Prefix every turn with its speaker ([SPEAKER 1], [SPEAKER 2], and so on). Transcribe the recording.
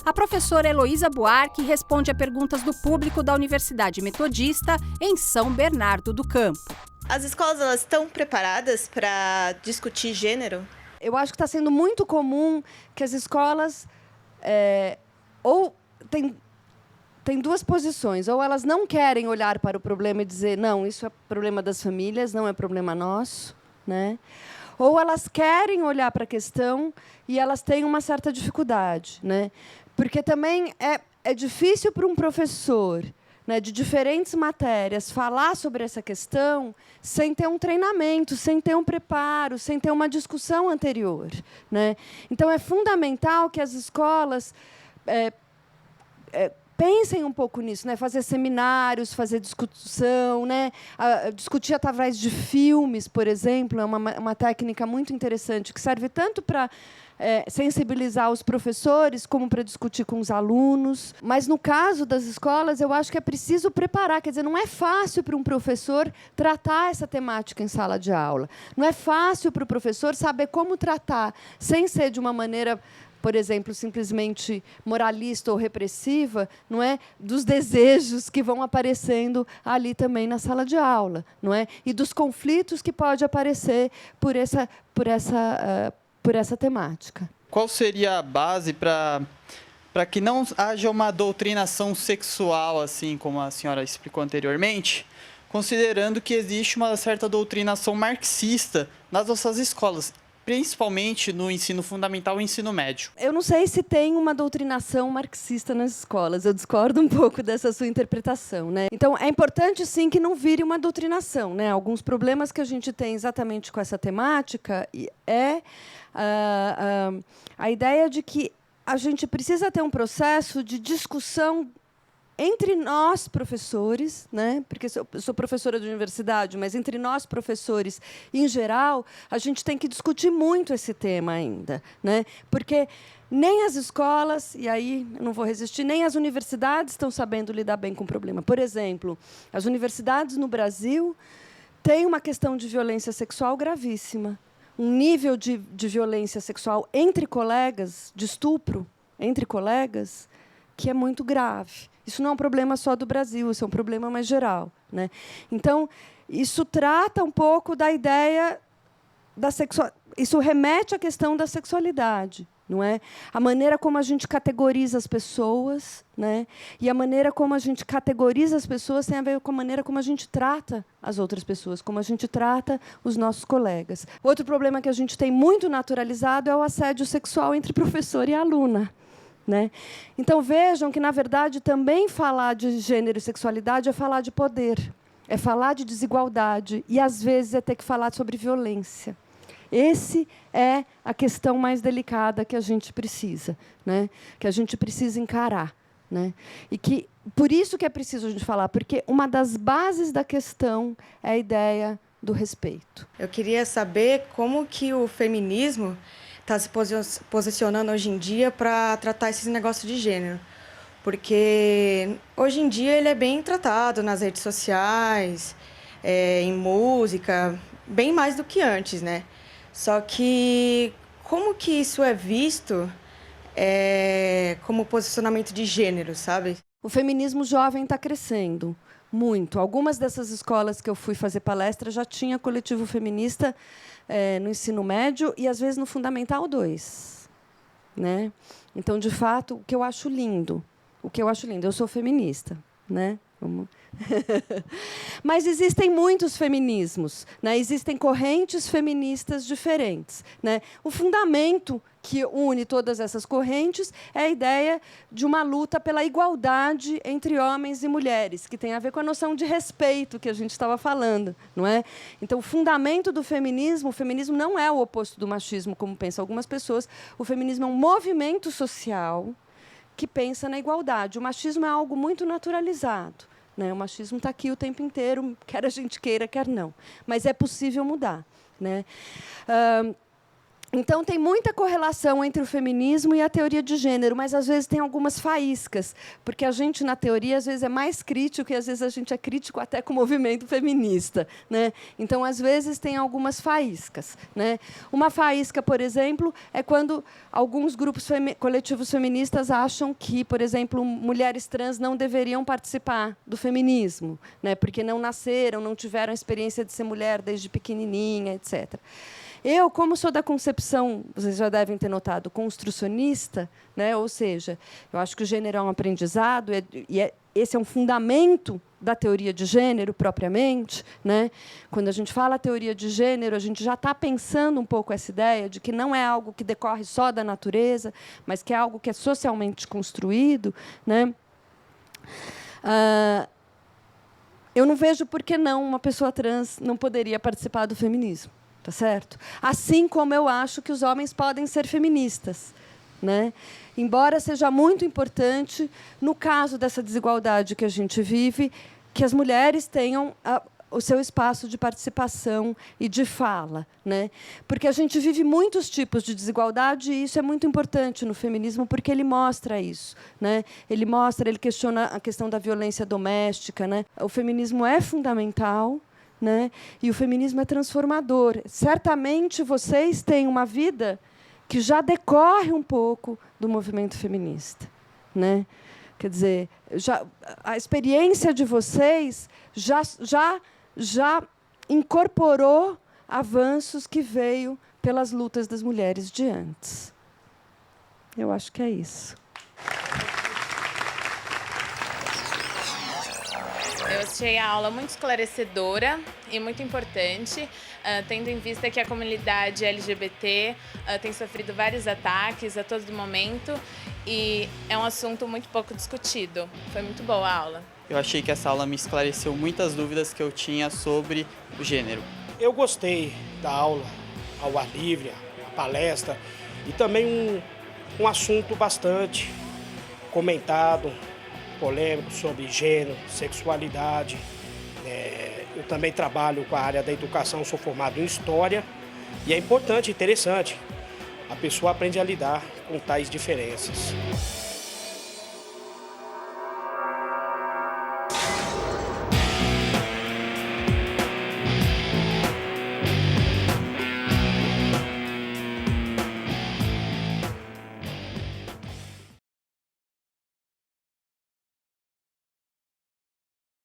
[SPEAKER 1] A professora Heloísa Buarque responde a perguntas do público da Universidade Metodista em São Bernardo do Campo.
[SPEAKER 2] As escolas elas estão preparadas para discutir gênero?
[SPEAKER 3] Eu acho que está sendo muito comum que as escolas ou tem duas posições. Ou elas não querem olhar para o problema e dizer, não, isso é problema das famílias, não é problema nosso, né? Ou elas querem olhar para a questão e elas têm uma certa dificuldade, né? Porque também é difícil para um professor, né, de diferentes matérias falar sobre essa questão sem ter um treinamento, sem ter um preparo, sem ter uma discussão anterior, né? Então, é fundamental que as escolas pensem um pouco nisso, né? Fazer seminários, fazer discussão, né? Discutir através de filmes, por exemplo, é uma técnica muito interessante que serve tanto para sensibilizar os professores, como para discutir com os alunos. Mas, no caso das escolas, eu acho que é preciso preparar. Quer dizer, não é fácil para um professor tratar essa temática em sala de aula. Não é fácil para o professor saber como tratar, sem ser de uma maneira, por exemplo, simplesmente moralista ou repressiva, não é, dos desejos que vão aparecendo ali também na sala de aula, não é, e dos conflitos que pode aparecer por essa temática.
[SPEAKER 4] Qual seria a base para que não haja uma doutrinação sexual, assim como a senhora explicou anteriormente, considerando que existe uma certa doutrinação marxista nas nossas escolas, principalmente no ensino fundamental e ensino médio?
[SPEAKER 3] Eu não sei se tem uma doutrinação marxista nas escolas. Eu discordo um pouco dessa sua interpretação, né? Então, é importante, sim, que não vire uma doutrinação, né? Alguns problemas que a gente tem exatamente com essa temática é a ideia de que a gente precisa ter um processo de discussão entre nós, professores, né? Porque eu sou professora de universidade, mas entre nós, professores, em geral, a gente tem que discutir muito esse tema ainda, né? Porque nem as escolas, e aí eu não vou resistir, nem as universidades estão sabendo lidar bem com o problema. Por exemplo, as universidades no Brasil têm uma questão de violência sexual gravíssima. Um nível de violência sexual entre colegas, de estupro entre colegas, que é muito grave. Isso não é um problema só do Brasil, isso é um problema mais geral, né? Então, isso trata um pouco da ideia da sexualidade. Isso remete à questão da sexualidade, não é? A maneira como a gente categoriza as pessoas, né? E a maneira como a gente categoriza as pessoas tem a ver com a maneira como a gente trata as outras pessoas, como a gente trata os nossos colegas. Outro problema que a gente tem muito naturalizado é o assédio sexual entre professor e aluna, né? Então, vejam que, na verdade, também falar de gênero e sexualidade é falar de poder, é falar de desigualdade e, às vezes, é ter que falar sobre violência. Essa é a questão mais delicada que a gente precisa, né? Que a gente precisa encarar, né? E que, por isso que é preciso a gente falar, porque uma das bases da questão é a ideia do respeito.
[SPEAKER 2] Eu queria saber como que o feminismo está se posicionando hoje em dia para tratar esses negócios de gênero. Porque hoje em dia ele é bem tratado nas redes sociais, em música, bem mais do que antes, né? Só que como que isso é visto como posicionamento de gênero, sabe?
[SPEAKER 3] O feminismo jovem está crescendo muito. Algumas dessas escolas que eu fui fazer palestra já tinha coletivo feminista no ensino médio e, às vezes, no Fundamental 2. Né? Então, de fato, o que eu acho lindo, eu sou feminista, né? Mas existem muitos feminismos, né? Existem correntes feministas diferentes, né? O fundamento que une todas essas correntes é a ideia de uma luta pela igualdade entre homens e mulheres, que tem a ver com a noção de respeito que a gente estava falando, não é? Então, o fundamento do feminismo, o feminismo não é o oposto do machismo, como pensam algumas pessoas. O feminismo é um movimento social que pensa na igualdade. O machismo é algo muito naturalizado, né? O machismo está aqui o tempo inteiro, quer a gente queira, quer não. Mas é possível mudar, né? Então, tem muita correlação entre o feminismo e a teoria de gênero, mas, às vezes, tem algumas faíscas, porque a gente, na teoria, às vezes, é mais crítico e, às vezes, a gente é crítico até com o movimento feminista, né? Então, às vezes, tem algumas faíscas, né? Uma faísca, por exemplo, é quando alguns grupos coletivos feministas acham que, por exemplo, mulheres trans não deveriam participar do feminismo, né? Porque não nasceram, não tiveram a experiência de ser mulher desde pequenininha, etc. Eu, como sou da concepção, vocês já devem ter notado, construcionista, né? Ou seja, eu acho que o gênero é um aprendizado, esse é um fundamento da teoria de gênero, propriamente, né? Quando a gente fala teoria de gênero, a gente já está pensando um pouco essa ideia de que não é algo que decorre só da natureza, mas que é algo que é socialmente construído, né? Eu não vejo por que não uma pessoa trans não poderia participar do feminismo. Tá certo? Assim como eu acho que os homens podem ser feministas, né? Embora seja muito importante, no caso dessa desigualdade que a gente vive, que as mulheres tenham o seu espaço de participação e de fala, né? Porque a gente vive muitos tipos de desigualdade e isso é muito importante no feminismo porque ele mostra isso, né? Ele questiona a questão da violência doméstica, né? O feminismo é fundamental, né? E o feminismo é transformador. Certamente vocês têm uma vida que já decorre um pouco do movimento feminista, né? Quer dizer, a experiência de vocês já incorporou avanços que veio pelas lutas das mulheres de antes. Eu acho que é isso.
[SPEAKER 5] Eu achei a aula muito esclarecedora e muito importante, tendo em vista que a comunidade LGBT tem sofrido vários ataques a todo momento e é um assunto muito pouco discutido. Foi muito boa a aula.
[SPEAKER 4] Eu achei que essa aula me esclareceu muitas dúvidas que eu tinha sobre o gênero.
[SPEAKER 6] Eu gostei da aula ao ar livre, a palestra, e também um assunto bastante comentado, polêmico sobre gênero, sexualidade. Eu também trabalho com a área da educação, sou formado em História, e é importante, interessante, a pessoa aprende a lidar com tais diferenças.